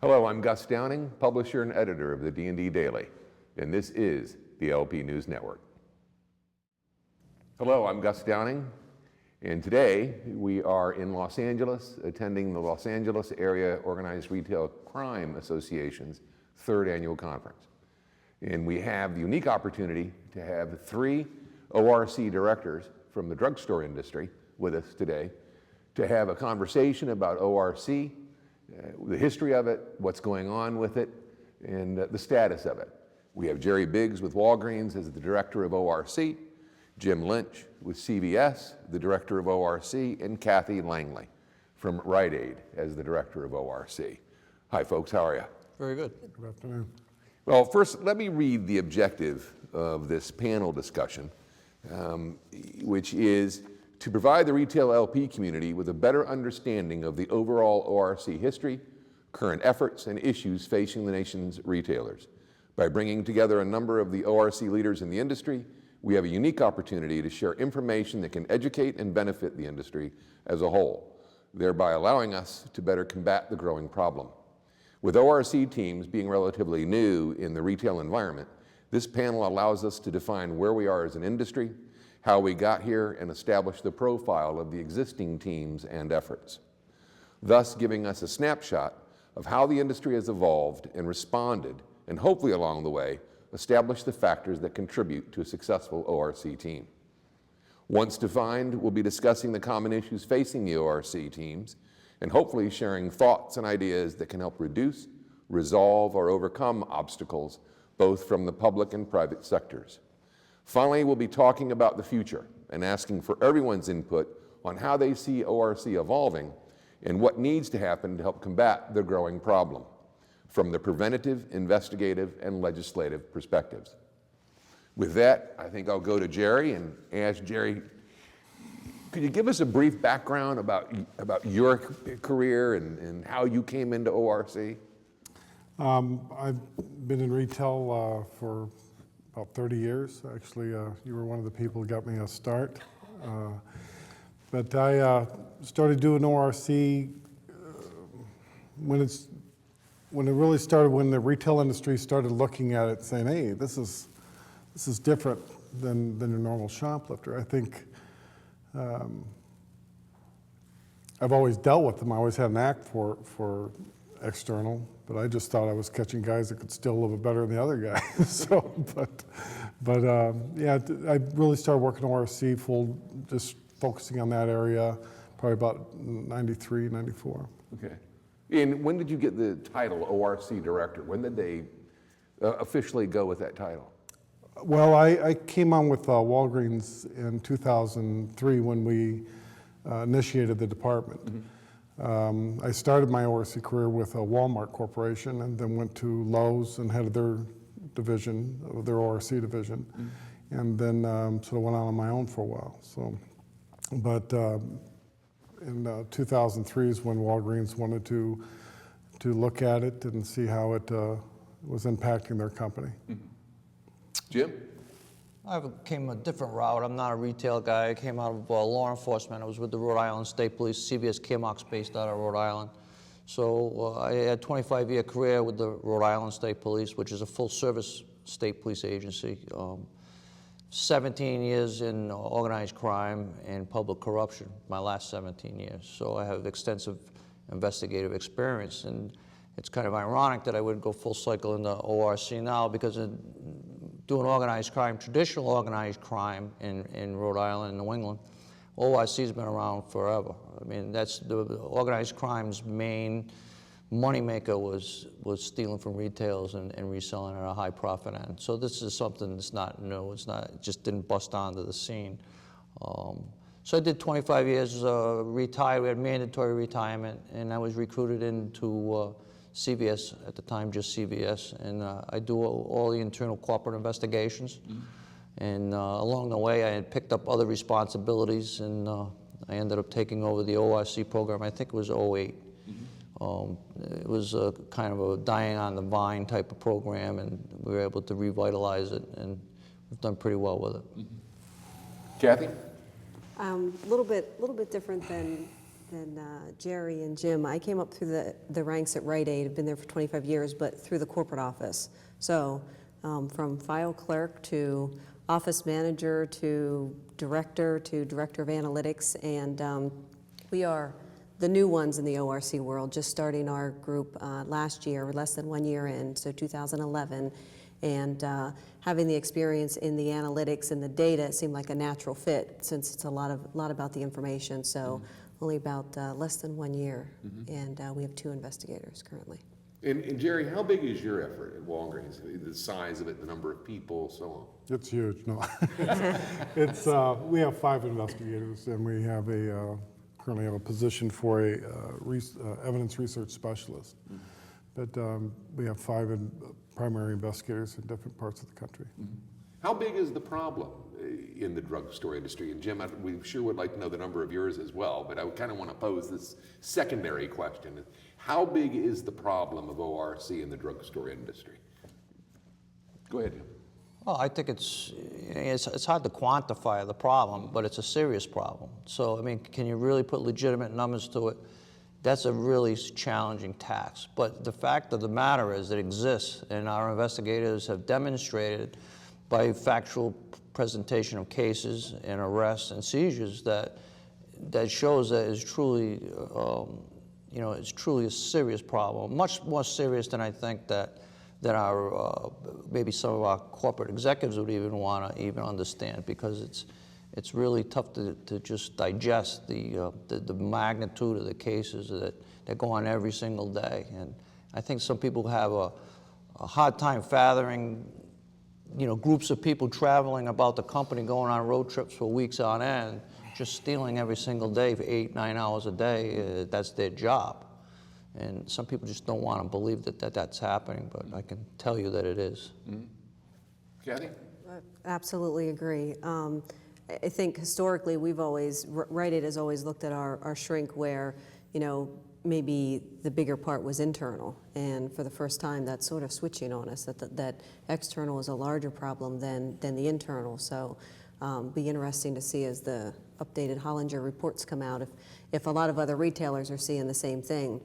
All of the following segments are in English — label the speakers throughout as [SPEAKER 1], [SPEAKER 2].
[SPEAKER 1] Hello, I'm Gus Downing, publisher and editor of the D&D Daily, and this is the LP News Network. Hello, I'm Gus Downing, and today we are in Los Angeles attending the Los Angeles Area Organized Retail Crime Association's 3rd annual conference. And we have the unique opportunity to have 3 ORC directors from the drugstore industry with us today to have a conversation about ORC, the history of it, what's going on with it, and the status of it. We have Jerry Biggs with Walgreens as the director of ORC, Jim Lynch with CVS, the director of ORC, and Kathy Langley from Rite Aid as the director of ORC. Hi folks, how are you?
[SPEAKER 2] Very good.
[SPEAKER 3] Good afternoon.
[SPEAKER 1] Well, first let me read the objective of this panel discussion, which is to provide the retail LP community with a better understanding of the overall ORC history, current efforts, and issues facing the nation's retailers. By bringing together a number of the ORC leaders in the industry, we have a unique opportunity to share information that can educate and benefit the industry as a whole, thereby allowing us to better combat the growing problem. With ORC teams being relatively new in the retail environment, this panel allows us to define where we are as an industry, how we got here, and establish the profile of the existing teams and efforts, thus giving us a snapshot of how the industry has evolved and responded, and hopefully along the way, establish the factors that contribute to a successful ORC team. Once defined, we'll be discussing the common issues facing the ORC teams, and hopefully sharing thoughts and ideas that can help reduce, resolve, or overcome obstacles, both from the public and private sectors. Finally, we'll be talking about the future and asking for everyone's input on how they see ORC evolving and what needs to happen to help combat the growing problem from the preventative, investigative, and legislative perspectives. With that, I think I'll go to Jerry and ask Jerry, could you give us a brief background about your career and how you came into ORC?
[SPEAKER 3] I've been in retail for about 30 years. Actually, you were one of the people who got me a start. But I started doing ORC when it really started, when the retail industry started looking at it saying, hey, this is different than your normal shoplifter. I think I've always dealt with them. I always had an act for external, but I just thought I was catching guys that could steal a little bit better than the other guy. So, yeah, I really started working ORC full, just focusing on that area, probably about 93, 94.
[SPEAKER 1] Okay. And when did you get the title ORC director? When did they officially go with that title?
[SPEAKER 3] Well, I came on with Walgreens in 2003 when we initiated the department. Mm-hmm. I started my ORC career with Walmart Corporation and then went to Lowe's and headed their division, their ORC division, mm-hmm. and then sort of went out on my own for a while. So, but in 2003 is when Walgreens wanted to look at it and see how it was impacting their company.
[SPEAKER 1] Mm-hmm. Jim?
[SPEAKER 2] I came a different route. I'm not a retail guy. I came out of law enforcement. I was with the Rhode Island State Police, CVS Chemox based out of Rhode Island. So I had a 25-year career with the Rhode Island State Police, which is a full-service state police agency. 17 years in organized crime and public corruption, my last 17 years. So I have extensive investigative experience, and it's kind of ironic that I would go full cycle into ORC now, because doing organized crime, traditional organized crime in Rhode Island and New England, ORC's been around forever. I mean, that's the organized crime's main moneymaker was stealing from retailers and reselling at a high profit end. So this is something that's not new. It's not, it just didn't bust onto the scene. So I did 25 years, retired. We had mandatory retirement, and I was recruited into CVS at the time, just CVS, and I do all the internal corporate investigations. Mm-hmm. And along the way, I had picked up other responsibilities, and I ended up taking over the ORC program. I think it was 08. Mm-hmm. It was kind of a dying on the vine type of program, and we were able to revitalize it, and we've done pretty well with it.
[SPEAKER 1] Mm-hmm. Kathy?
[SPEAKER 4] A little bit different than than Jerry and Jim. I came up through the ranks at Rite Aid. I've been there for 25 years, but through the corporate office. So from file clerk to office manager to director of analytics, and we are the new ones in the ORC world, just starting our group last year, less than 1 year in, so 2011. And having the experience in the analytics and the data, it seemed like a natural fit since it's a lot about the information. So only about less than 1 year, and we have 2 investigators currently.
[SPEAKER 1] And Jerry, how big is your effort at Walgreens? The size of it, the number of people, so on?
[SPEAKER 3] It's huge, no. It's, we have 5 investigators, and we have currently have a position for a evidence research specialist. But we have 5 primary investigators in different parts of the country.
[SPEAKER 1] How big is the problem in the drugstore industry? And Jim, we sure would like to know the number of yours as well, but I kind of want to pose this secondary question. How big is the problem of ORC in the drugstore industry? Go ahead, Jim.
[SPEAKER 2] Well, I think it's hard to quantify the problem, but it's a serious problem. So, I mean, can you really put legitimate numbers to it? That's a really challenging task. But the fact of the matter is it exists, and our investigators have demonstrated by factual presentation of cases and arrests and seizures that shows that it's truly, it's truly a serious problem, much more serious than I think that our maybe some of our corporate executives would even want to even understand, because it's really tough to just digest the magnitude of the cases that go on every single day. And I think some people have a hard time fathoming, groups of people traveling about the company, going on road trips for weeks on end, just stealing every single day for 8-9 hours a day. That's their job. And some people just don't want to believe that that's happening, but I can tell you that it is.
[SPEAKER 1] Kathy?
[SPEAKER 4] I absolutely agree. I think historically Rite Aid has always looked at our shrink where, maybe the bigger part was internal. And for the first time, that's sort of switching on us, that external is a larger problem than the internal. So be interesting to see as the updated Hollinger reports come out, if a lot of other retailers are seeing the same thing,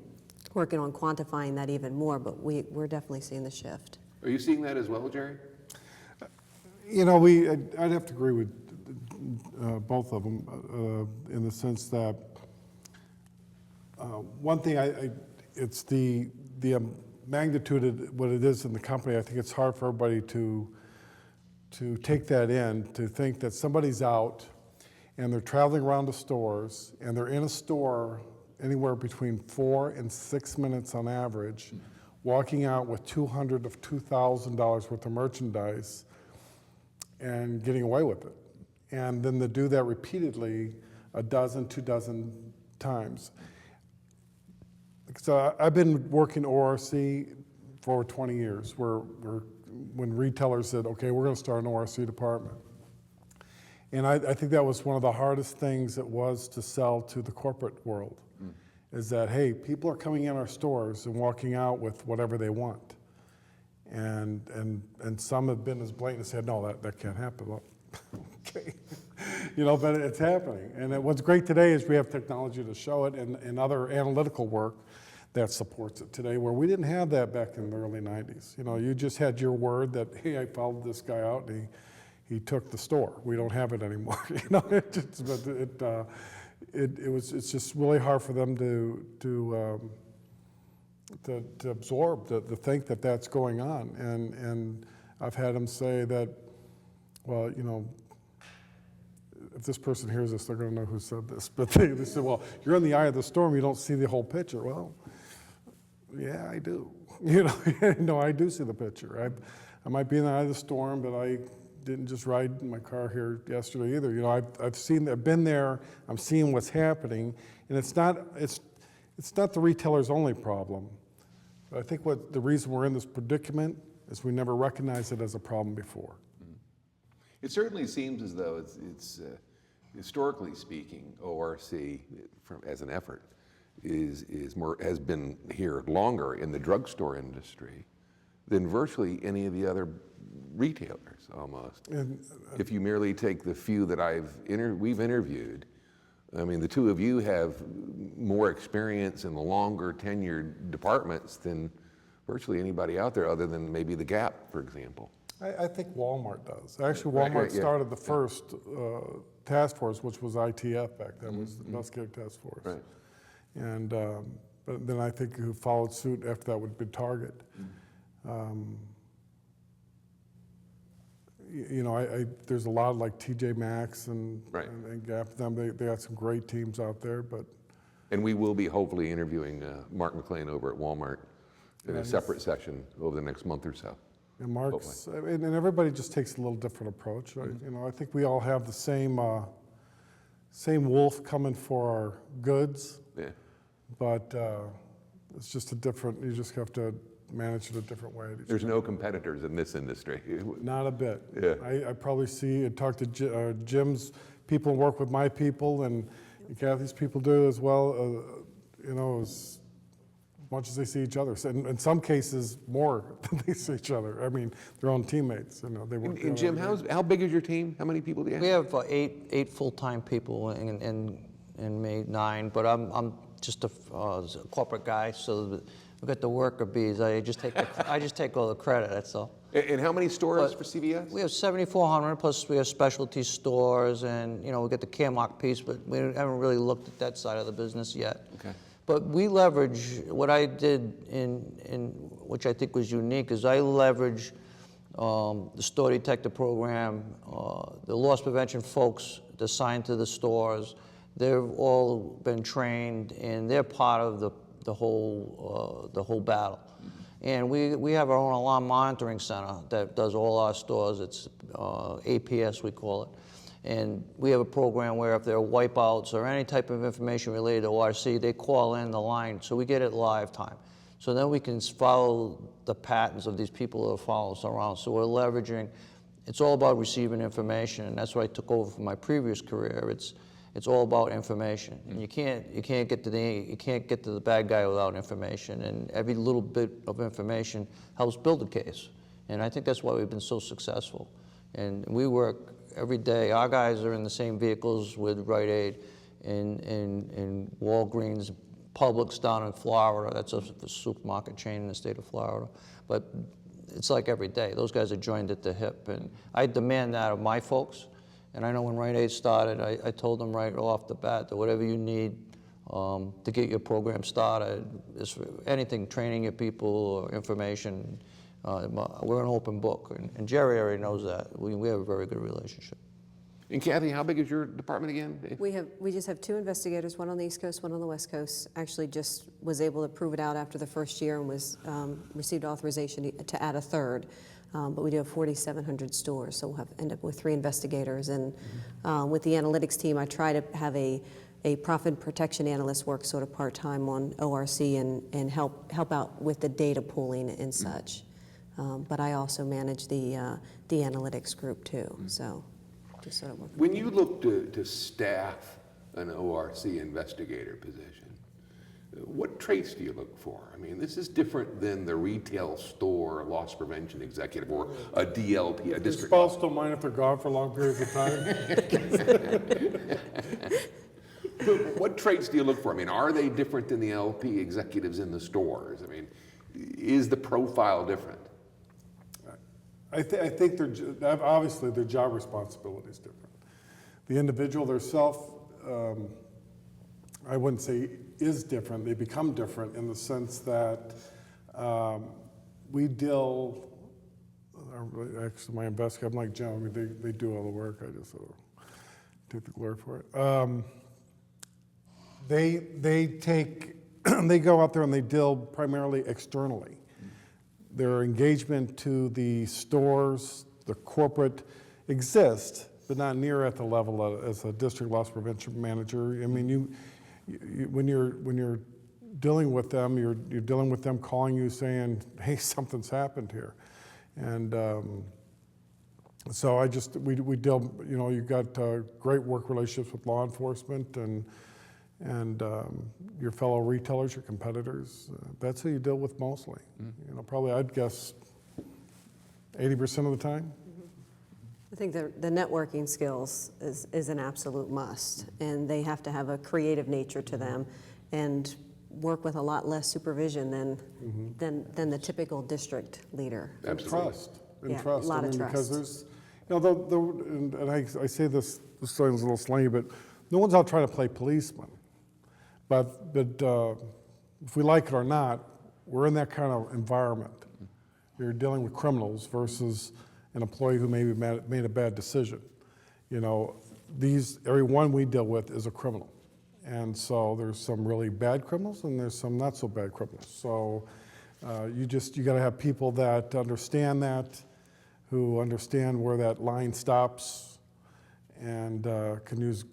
[SPEAKER 4] working on quantifying that even more, but we're definitely seeing the shift.
[SPEAKER 1] Are you seeing that as well, Jerry?
[SPEAKER 3] I'd have to agree with both of them in the sense that one thing, it's the magnitude of what it is in the company. I think it's hard for everybody to take that in, to think that somebody's out and they're traveling around to stores and they're in a store anywhere between 4 and 6 minutes on average, walking out with $200 to $2,000 worth of merchandise and getting away with it. And then to do that repeatedly 12, 2 dozen times. So I've been working ORC for over 20 years, when retailers said, okay, we're going to start an ORC department. And I think that was one of the hardest things it was to sell to the corporate world, is that, hey, people are coming in our stores and walking out with whatever they want. And some have been as blatant as said, no, that can't happen. Well, okay, but it's happening. And what's great today is we have technology to show it, and other analytical work that supports it today, where we didn't have that back in the early 90s. You just had your word that, hey, I followed this guy out and he took the store. We don't have it anymore. It's just really hard for them to absorb, to think that that's going on. And I've had them say that, well, if this person hears this, they're going to know who said this. But they said, well, you're in the eye of the storm, you don't see the whole picture. Well, yeah, I do. No, I do see the picture. I might be in the eye of the storm, but I didn't just ride in my car here yesterday either. I've been there. I'm seeing what's happening, and it's not the retailer's only problem. But I think the reason we're in this predicament is we never recognized it as a problem before.
[SPEAKER 1] It certainly seems as though it's historically speaking, ORC as an effort has been here longer in the drugstore industry than virtually any of the other retailers almost. And, if you merely take the few that we've interviewed, I mean, the two of you have more experience in the longer tenured departments than virtually anybody out there, other than maybe the Gap, for example.
[SPEAKER 3] I think Walmart does. Actually,
[SPEAKER 1] Right,
[SPEAKER 3] Walmart
[SPEAKER 1] right, yeah.
[SPEAKER 3] started the first task force, which was ITF back then, was the Investigative Task Force.
[SPEAKER 1] Right.
[SPEAKER 3] And but then I think who followed suit after that would be Target. You know, there's a lot like TJ Maxx and,
[SPEAKER 1] Right.
[SPEAKER 3] and Gap. Them they got some great teams out there, but
[SPEAKER 1] And we will be hopefully interviewing Mark McLean over at Walmart in a
[SPEAKER 3] Nice.
[SPEAKER 1] separate session over the next month or so.
[SPEAKER 3] and Mark's and everybody just takes a little different approach. Right? You know, I think we all have the same wolf coming for our goods,
[SPEAKER 1] Yeah.
[SPEAKER 3] but it's just a different. You just have to manage it a different way.
[SPEAKER 1] There's no competitors in this industry.
[SPEAKER 3] Not a bit.
[SPEAKER 1] Yeah.
[SPEAKER 3] I probably see and talk to Jim's people and work with my people, and Kathy's people do as well. You know, as much as they see each other. So in some cases, more than they see each other. I mean, their own teammates. You know, they work.
[SPEAKER 1] And Jim, how big is your team? How many people do you have?
[SPEAKER 2] We have eight full-time people and May 9, but I'm just a corporate guy, so we've got the worker bees. I just take all the credit. That's all.
[SPEAKER 1] And how many stores
[SPEAKER 2] But
[SPEAKER 1] for CVS?
[SPEAKER 2] We have 7,400, plus we have specialty stores, and you know we get the Caremark piece, but we haven't really looked at that side of the business yet.
[SPEAKER 1] Okay.
[SPEAKER 2] But we leverage what I did in which I think was unique is I leverage the store detective program, the loss prevention folks assigned to the stores. They've all been trained, and they're part of the whole battle. And we have our own alarm monitoring center that does all our stores. It's APS, we call it. And we have a program where if there are wipeouts or any type of information related to ORC, they call in the line, so we get it live time. So then we can follow the patterns of these people that follow us around. So we're leveraging, it's all about receiving information, and that's what I took over from my previous career. It's all about information, and you can't get to the bad guy without information, and every little bit of information helps build a case. And I think that's why we've been so successful. And we work every day. Our guys are in the same vehicles with Rite Aid and Walgreens, Publix down in Florida. That's a supermarket chain in the state of Florida. But it's like every day. Those guys are joined at the hip, and I demand that of my folks. And I know when Rite Aid started, I told them right off the bat that whatever you need to get your program started, is anything, training your people or information, we're an open book. And Jerry already knows that. We have a very good relationship.
[SPEAKER 1] And Kathy, how big is your department again?
[SPEAKER 4] We just have 2 investigators, one on the East Coast, one on the West Coast. Actually just was able to prove it out after the first year and was received authorization to add a third. But we do have 4,700 stores, so we'll end up with 3 investigators. And with the analytics team, I try to have a profit protection analyst work sort of part-time on ORC and help out with the data pooling and such. But I also manage the analytics group too, so just sort of work.
[SPEAKER 1] When you look to staff an ORC investigator position, what traits do you look for? I mean, this is different than the retail store loss prevention executive or a DLP, a
[SPEAKER 3] Your
[SPEAKER 1] district.
[SPEAKER 3] spouse don't mind if they're gone for long periods of time.
[SPEAKER 1] What traits do you look for? I mean, are they different than the LP executives in the stores? I mean, is the profile different?
[SPEAKER 3] I think obviously their job responsibility is different. The individual theirself, I wouldn't say is different. They become different in the sense that we deal. Actually, my investigator, I'm like Jim. I mean, they do all the work. I just take the glory for it. They go out there and they deal primarily externally. Their engagement to the stores, the corporate, exists, but not near at the level as a district loss prevention manager. I mean, when you're dealing with them, you're dealing with them calling you saying, "Hey, something's happened here," and so we deal. You know, you've got great work relationships with law enforcement and your fellow retailers, your competitors. That's who you deal with mostly. You know, probably I'd guess 80% of the time.
[SPEAKER 4] I think the networking skills is an absolute must, and they have to have a creative nature to them and work with a lot less supervision than the typical district leader.
[SPEAKER 3] And trust, and
[SPEAKER 4] Yeah,
[SPEAKER 3] trust.
[SPEAKER 4] a lot
[SPEAKER 3] I
[SPEAKER 4] of
[SPEAKER 3] mean, because
[SPEAKER 4] trust.
[SPEAKER 3] there's, you know, and I say this sounds a little slangy, but no one's out trying to play policeman. But if we like it or not, we're in that kind of environment. You're dealing with criminals versus an employee who maybe made a bad decision. You know, every one we deal with is a criminal. And so there's some really bad criminals and there's some not so bad criminals. So you got to have people that understand that, who understand where that line stops and can use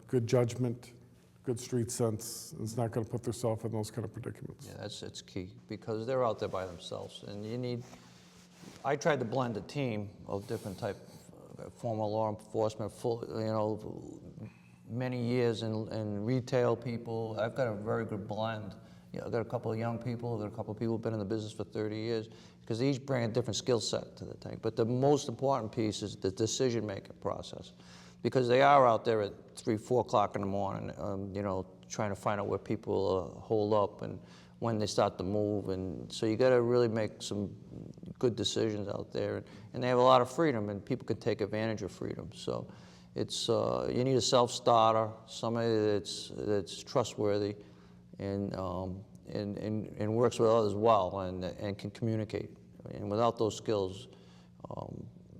[SPEAKER 3] good judgment, good street sense. It's not going to put themselves in those kind of predicaments.
[SPEAKER 2] Yeah, it's key, because they're out there by themselves, and I tried to blend a team of different type, former law enforcement, many years in retail people. I've got a very good blend. I've got a couple of young people, I've got a couple of people who've been in the business for 30 years, because they each bring a different skill set to the thing. But the most important piece is the decision-making process, because they are out there at 3, 4 o'clock in the morning, trying to find out where people hold up and when they start to move. And so you got to really make some good decisions out there. And they have a lot of freedom, and people can take advantage of freedom. So it's you need a self-starter, somebody that's trustworthy and works with others well and can communicate. And without those skills,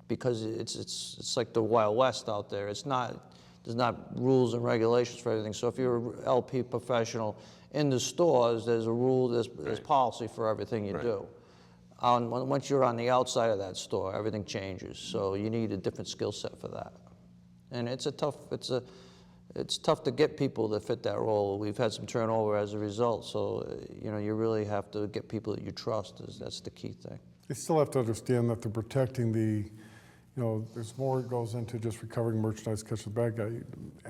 [SPEAKER 2] because it's like the Wild West out there. There's not rules and regulations for everything. So if you're an LP professional in the stores, there's a rule, there's policy for everything you do. Once you're on the outside of that store, everything changes. So you need a different skill set for that. And it's tough to get people that fit that role. We've had some turnover as a result. So you really have to get people that you trust. That's the key thing.
[SPEAKER 3] They still have to understand that they're protecting there's more that goes into just recovering merchandise, catching the bad guy.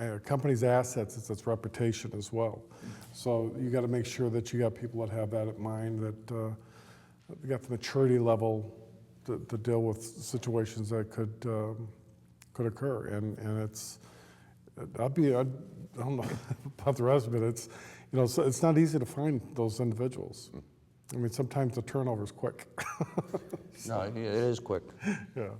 [SPEAKER 3] A company's assets, it's its reputation as well. So you got to make sure that you got people that have that in mind, that you got the maturity level to deal with situations that could occur. And it's, I don't know about the rest of it. It's not easy to find those individuals. I mean, sometimes the turnover is quick.
[SPEAKER 2] No, it is quick.
[SPEAKER 3] Yeah.